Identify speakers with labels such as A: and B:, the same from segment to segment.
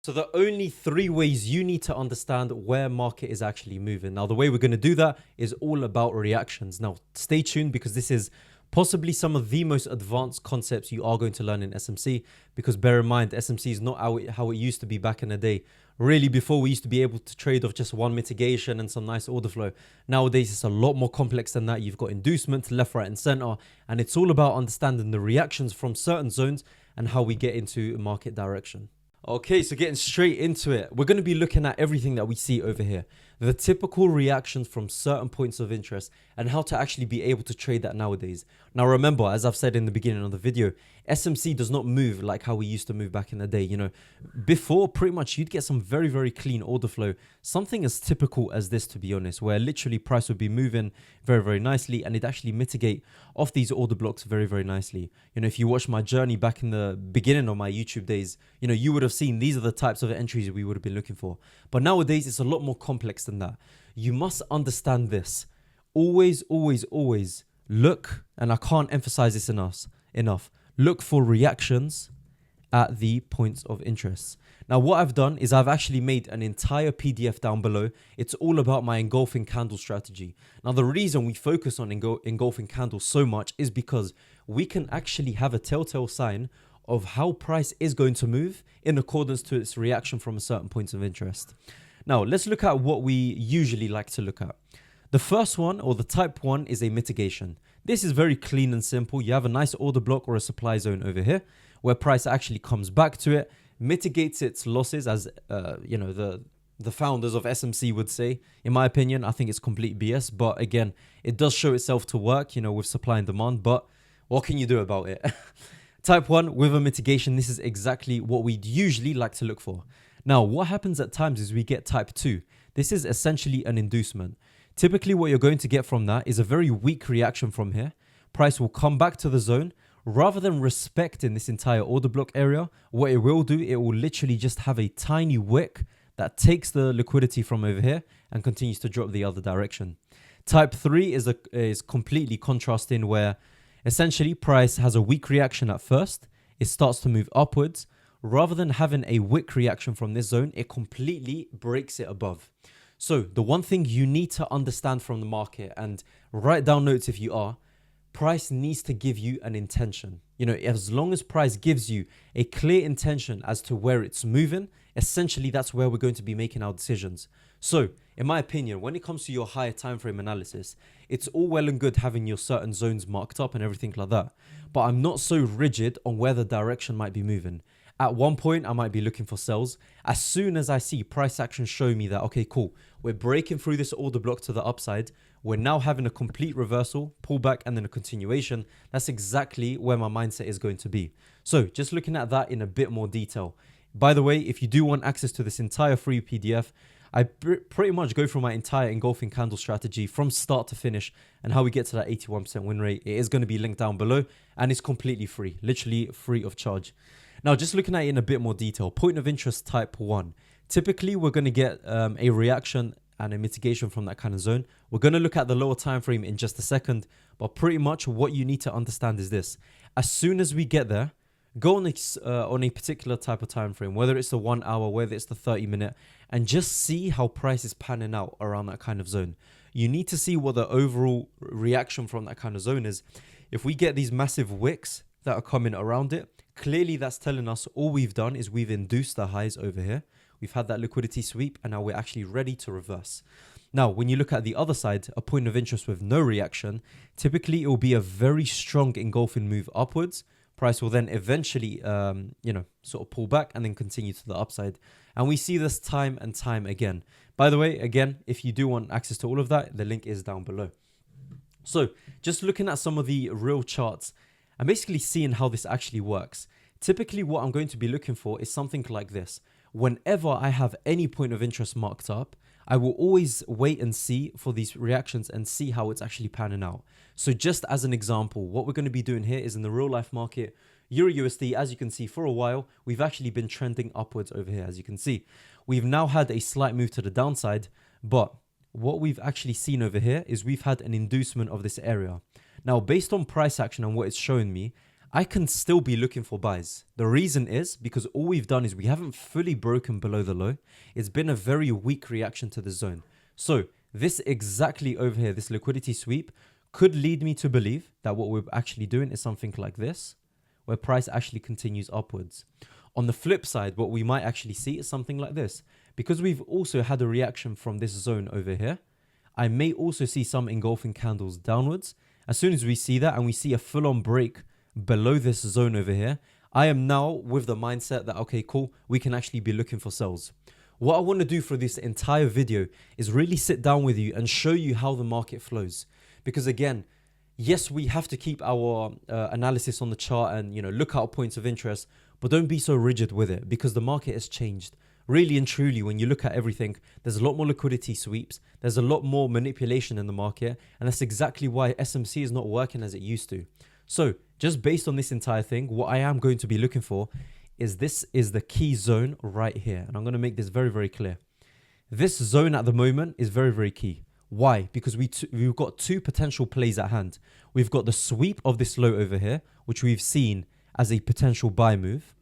A: So the only three ways you need to understand where market is actually moving. Now, the way we're going to do that is all about reactions. Now, stay tuned because this is possibly some of the most advanced concepts you are going to learn in SMC, because bear in mind, SMC is not how it used to be back in the day. Really, before we used to be able to trade off just one mitigation and some nice order flow. Nowadays, it's a lot more complex than that. You've got inducement left, right, and center, and it's all about understanding the reactions from certain zones and how we get into market direction. Okay, so getting straight into it, we're going to be looking at everything that we see over here. The typical reactions from certain points of interest and how to actually be able to trade that nowadays. Now remember, as I've said in the beginning of the video, SMC does not move like how we used to move back in the day. You know, before pretty much you'd get some very, very clean order flow. Something as typical as this, to be honest, where literally price would be moving very, very nicely and it'd actually mitigate off these order blocks very, very nicely. You know, if you watch my journey back in the beginning of my YouTube days, you know, you would have seen these are the types of entries we would have been looking for. But nowadays, it's a lot more complex than that. You must understand this. Always, always, always look, and I can't emphasize this enough, look for reactions at the points of interest. Now, what I've done is I've actually made an entire PDF down below. It's all about my engulfing candle strategy. Now, the reason we focus on engulfing candles so much is because we can actually have a telltale sign of how price is going to move in accordance to its reaction from a certain point of interest. Now, let's look at what we usually like to look at. The first one, or the type 1, is a mitigation. This is very clean and simple. You have a nice order block or a supply zone over here where price actually comes back to it, mitigates its losses, as you know, the founders of SMC would say. In my opinion, I think it's complete BS, but again, it does show itself to work, you know, with supply and demand, but what can you do about it? Type 1 with a mitigation, this is exactly what we'd usually like to look for. Now, what happens at times is we get type 2. This is essentially an inducement. Typically, what you're going to get from that is a very weak reaction from here. Price will come back to the zone. Rather than respecting this entire order block area, what it will do, it will literally just have a tiny wick that takes the liquidity from over here and continues to drop the other direction. Type 3 is completely contrasting, where essentially price has a weak reaction at first. It starts to move upwards. Rather than having a wick reaction from this zone, it completely breaks it above. So the one thing you need to understand from the market, and write down notes if you are, price needs to give you an intention. You know, as long as price gives you a clear intention as to where it's moving, essentially that's where we're going to be making our decisions. So in my opinion, when it comes to your higher time frame analysis, it's all well and good having your certain zones marked up and everything like that. But I'm not so rigid on where the direction might be moving. At one point, I might be looking for sells. As soon as I see price action show me that, okay, cool, we're breaking through this order block to the upside, we're now having a complete reversal, pullback, and then a continuation, that's exactly where my mindset is going to be. So just looking at that in a bit more detail. By the way, if you do want access to this entire free PDF, I pretty much go through my entire engulfing candle strategy from start to finish and how we get to that 81% win rate. It is going to be linked down below and it's completely free, literally free of charge. Now, just looking at it in a bit more detail, point of interest type 1. Typically, we're going to get a reaction and a mitigation from that kind of zone. We're going to look at the lower time frame in just a second, but pretty much what you need to understand is this. As soon as we get there, go on a particular type of time frame, whether it's the 1 hour, whether it's the 30-minute, and just see how price is panning out around that kind of zone. You need to see what the overall reaction from that kind of zone is. If we get these massive wicks that are coming around it, clearly that's telling us all we've done is we've induced the highs over here. We've had that liquidity sweep and now we're actually ready to reverse. Now, when you look at the other side, a point of interest with no reaction, typically it will be a very strong engulfing move upwards. Price will then eventually, sort of pull back and then continue to the upside. And we see this time and time again. By the way, again, if you do want access to all of that, the link is down below. So just looking at some of the real charts, I'm basically seeing how this actually works. Typically, what I'm going to be looking for is something like this. Whenever I have any point of interest marked up, I will always wait and see for these reactions and see how it's actually panning out. So just as an example, what we're going to be doing here is in the real life market, EURUSD, as you can see, for a while, we've actually been trending upwards over here, as you can see. We've now had a slight move to the downside, but what we've actually seen over here is we've had an inducement of this area. Now, based on price action and what it's showing me, I can still be looking for buys. The reason is because all we've done is we haven't fully broken below the low. It's been a very weak reaction to the zone. So this exactly over here, this liquidity sweep could lead me to believe that what we're actually doing is something like this, where price actually continues upwards. On the flip side, what we might actually see is something like this. Because we've also had a reaction from this zone over here, I may also see some engulfing candles downwards. As soon as we see that and we see a full-on break below this zone over here, I am now with the mindset that, okay, cool, we can actually be looking for sells. What I want to do for this entire video is really sit down with you and show you how the market flows. Because again, yes, we have to keep our analysis on the chart and, you know, look at our points of interest, but don't be so rigid with it because the market has changed. Really and truly, when you look at everything, there's a lot more liquidity sweeps. There's a lot more manipulation in the market. And that's exactly why SMC is not working as it used to. So just based on this entire thing, what I am going to be looking for is this is the key zone right here. And I'm going to make this very, very clear. This zone at the moment is very, very key. Why? Because we've got two potential plays at hand. We've got the sweep of this low over here, which we've seen as a potential buy move.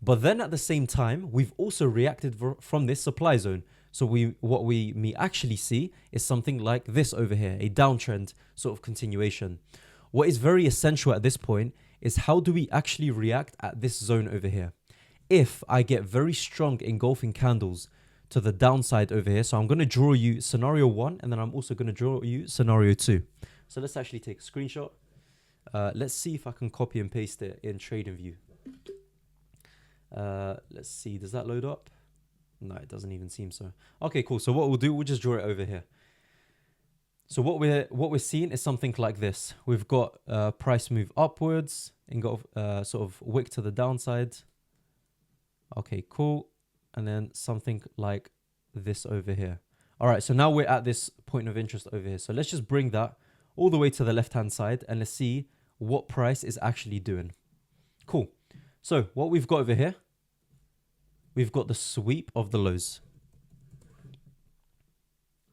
A: But then at the same time, we've also reacted from this supply zone. So what we may actually see is something like this over here, a downtrend sort of continuation. What is very essential at this point is how do we actually react at this zone over here? If I get very strong engulfing candles to the downside over here, so I'm going to draw you scenario 1 and then I'm also going to draw you scenario 2. So let's actually take a screenshot. Let's see if I can copy and paste it in TradingView. Let's see, does that load up? No, it doesn't even seem so. Okay, cool. So what we'll do, we'll just draw it over here. So what we're seeing is something like this. We've got price move upwards and got sort of wick to the downside. Okay, cool. And then something like this over here. All right, so now we're at this point of interest over here. So let's just bring that all the way to the left-hand side and let's see what price is actually doing. Cool. So what we've got over here, we've got the sweep of the lows.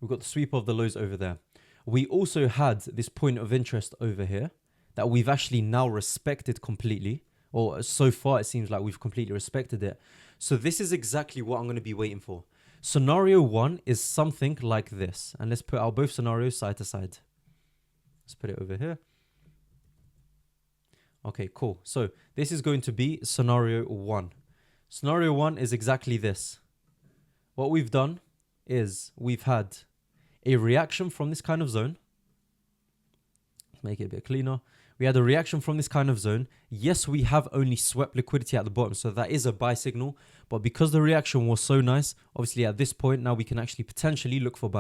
A: We've got the sweep of the lows over there. We also had this point of interest over here that we've actually now respected completely, or so far it seems like we've completely respected it. So this is exactly what I'm going to be waiting for. Scenario 1 is something like this. And let's put our both scenarios side to side. Let's put it over here. Okay, cool. So this is going to be scenario 1. Scenario 1 is exactly this. What we've done is we've had a reaction from this kind of zone. Let's make it a bit cleaner. We had a reaction from this kind of zone. Yes, we have only swept liquidity at the bottom, so that is a buy signal. But because the reaction was so nice, obviously at this point, now we can actually potentially look for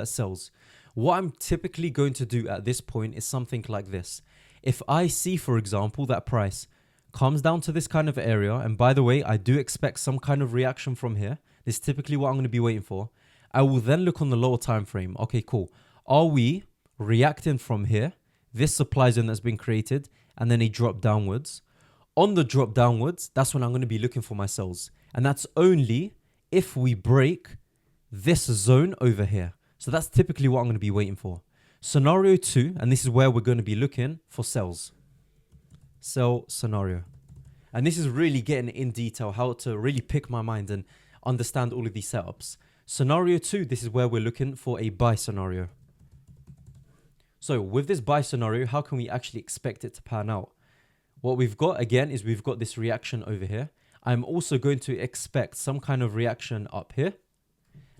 A: sells. What I'm typically going to do at this point is something like this. If I see, for example, that price comes down to this kind of area, and by the way, I do expect some kind of reaction from here. This is typically what I'm going to be waiting for. I will then look on the lower time frame. Okay, cool. Are we reacting from here? This supply zone that's been created, and then a drop downwards. On the drop downwards, that's when I'm going to be looking for my sells. And that's only if we break this zone over here. So that's typically what I'm going to be waiting for. Scenario 2, and this is where we're going to be looking for sells. Sell scenario. And this is really getting in detail how to really pick my mind and understand all of these setups. Scenario 2, this is where we're looking for a buy scenario. So with this buy scenario, how can we actually expect it to pan out? What we've got again is we've got this reaction over here. I'm also going to expect some kind of reaction up here.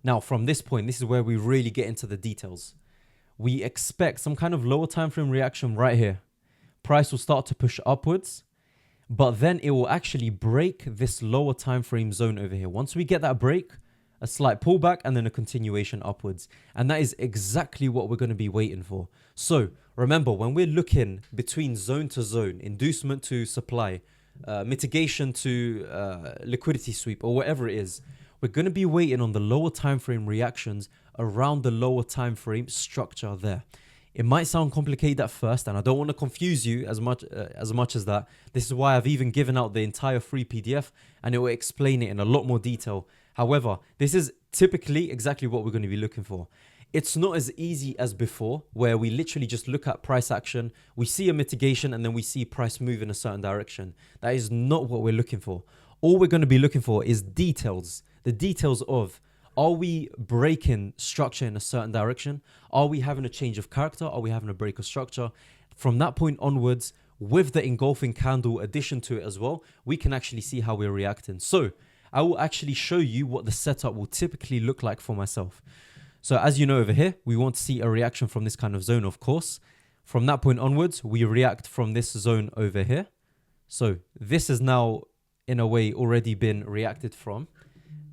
A: Now from this point, this is where we really get into the details. We expect some kind of lower time frame reaction right here. Price will start to push upwards, but then it will actually break this lower time frame zone over here. Once we get that break, a slight pullback and then a continuation upwards. And that is exactly what we're going to be waiting for. So remember, when we're looking between zone to zone, inducement to supply, mitigation to liquidity sweep or whatever it is, we're going to be waiting on the lower time frame reactions around the lower time frame structure there. It might sound complicated at first, and I don't want to confuse you as much as that. This is why I've even given out the entire free PDF, and it will explain it in a lot more detail. However, this is typically exactly what we're going to be looking for. It's not as easy as before, where we literally just look at price action, we see a mitigation, and then we see price move in a certain direction. That is not what we're looking for. All we're going to be looking for is details. The details of, are we breaking structure in a certain direction? Are we having a change of character? Are we having a break of structure? From that point onwards, with the engulfing candle addition to it as well, we can actually see how we're reacting. So I will actually show you what the setup will typically look like for myself. So as you know over here, we want to see a reaction from this kind of zone, of course. From that point onwards, we react from this zone over here. So this has now, in a way, already been reacted from.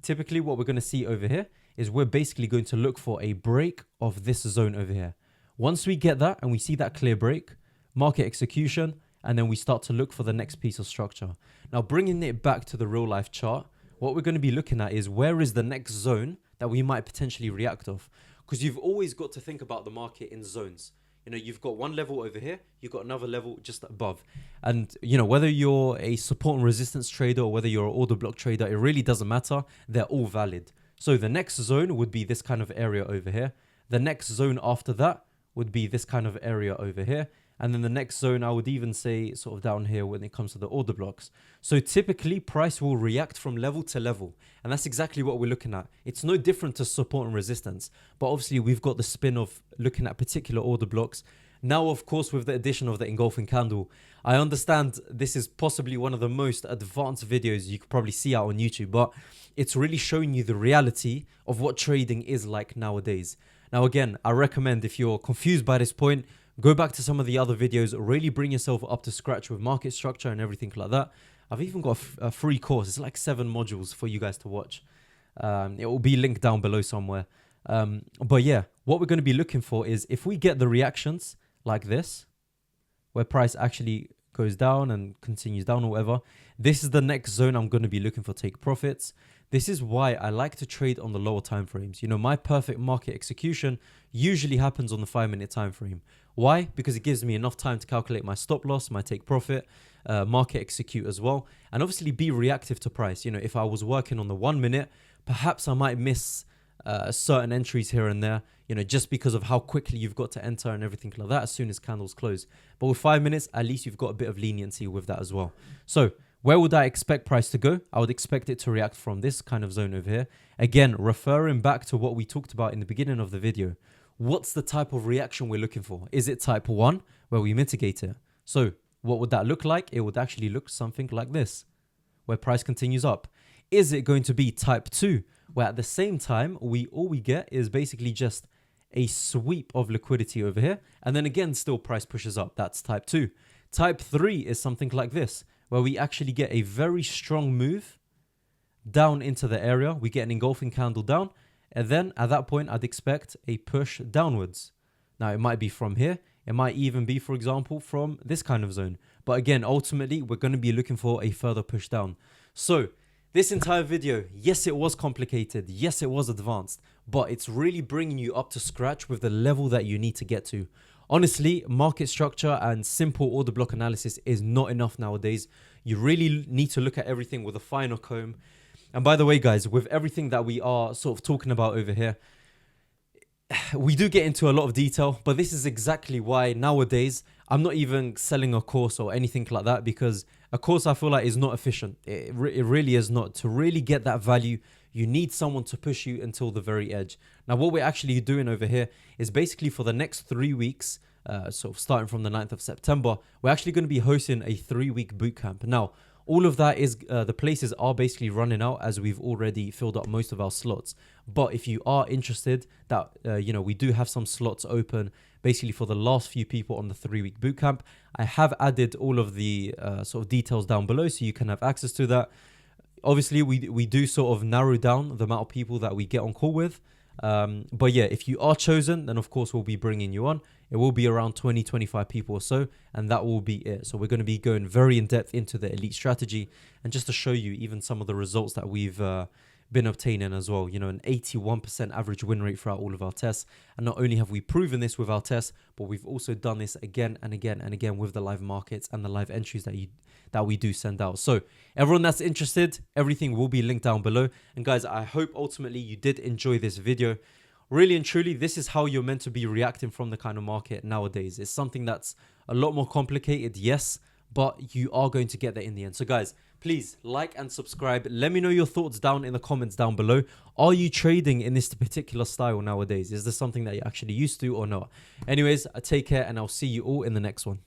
A: Typically, what we're going to see over here is we're basically going to look for a break of this zone over here. Once we get that and we see that clear break, market execution, and then we start to look for the next piece of structure. Now, bringing it back to the real life chart, what we're going to be looking at is where is the next zone that we might potentially react off. Because you've always got to think about the market in zones. You know, you've got one level over here, you've got another level just above. And, you know, whether you're a support and resistance trader or whether you're an order block trader, it really doesn't matter. They're all valid. So the next zone would be this kind of area over here. The next zone after that would be this kind of area over here. And then the next zone, I would even say sort of down here when it comes to the order blocks. So typically price will react from level to level. And that's exactly what we're looking at. It's no different to support and resistance. But obviously we've got the spin of looking at particular order blocks. Now, of course, with the addition of the engulfing candle, I understand this is possibly one of the most advanced videos you could probably see out on YouTube. But it's really showing you the reality of what trading is like nowadays. Now, again, I recommend if you're confused by this point, go back to some of the other videos, really bring yourself up to scratch with market structure and everything like that. I've even got a free course. It's like 7 modules for you guys to watch. It will be linked down below somewhere. But yeah, what we're going to be looking for is if we get the reactions like this, where price actually goes down and continues down or whatever, this is the next zone I'm going to be looking for take profits. This is why I like to trade on the lower time frames. You know, my perfect market execution usually happens on the 5-minute time frame. Why? Because it gives me enough time to calculate my stop loss, my take profit, market execute as well, and obviously be reactive to price. You know, if I was working on the 1 minute, perhaps I might miss certain entries here and there, you know, just because of how quickly you've got to enter and everything like that as soon as candles close. But with 5 minutes, at least you've got a bit of leniency with that as well. So where would I expect price to go? I would expect it to react from this kind of zone over here. Again, referring back to what we talked about in the beginning of the video. What's the type of reaction we're looking for? Is it type 1, where we mitigate it? So what would that look like? It would actually look something like this, where price continues up. Is it going to be type 2, where at the same time, all we get is basically just a sweep of liquidity over here, and then again, still price pushes up? That's type 2. Type 3 is something like this, where we actually get a very strong move down into the area. We get an engulfing candle down, and then at that point, I'd expect a push downwards. Now, it might be from here. It might even be, for example, from this kind of zone. But again, ultimately, we're going to be looking for a further push down. So this entire video, yes, it was complicated. Yes, it was advanced, but it's really bringing you up to scratch with the level that you need to get to. Honestly, market structure and simple order block analysis is not enough nowadays. You really need to look at everything with a finer comb. And by the way, guys, with everything that we are sort of talking about over here, we do get into a lot of detail, but this is exactly why nowadays I'm not even selling a course or anything like that, because a course I feel like is not efficient. It really is not. To really get that value, you need someone to push you until the very edge. Now, what we're actually doing over here is basically for the next 3 weeks, sort of starting from the 9th of September, we're actually going to be hosting a 3-week bootcamp. Now, all of that is, the places are basically running out as we've already filled up most of our slots. But if you are interested, that you know, we do have some slots open basically for the last few people on the 3-week bootcamp. I have added all of the sort of details down below so you can have access to that. Obviously, we do sort of narrow down the amount of people that we get on call with. But yeah, if you are chosen, then of course we'll be bringing you on. It will be around 20-25 people or so, and that will be it. So we're going to be going very in depth into the elite strategy, and just to show you even some of the results that we've been obtaining as well. You know, an 81% average win rate throughout all of our tests. And not only have we proven this with our tests, but we've also done this again and again and again with the live markets and the live entries that we do send out. So everyone that's interested, everything will be linked down below. And guys, I hope ultimately you did enjoy this video. really and truly, this is how you're meant to be reacting from the kind of market nowadays. It's something that's a lot more complicated, yes, but you are going to get there in the end. So guys, please like and subscribe. Let me know your thoughts down in the comments down below. Are you trading in this particular style nowadays? Is this something that you're actually used to or not? Anyways, take care and I'll see you all in the next one.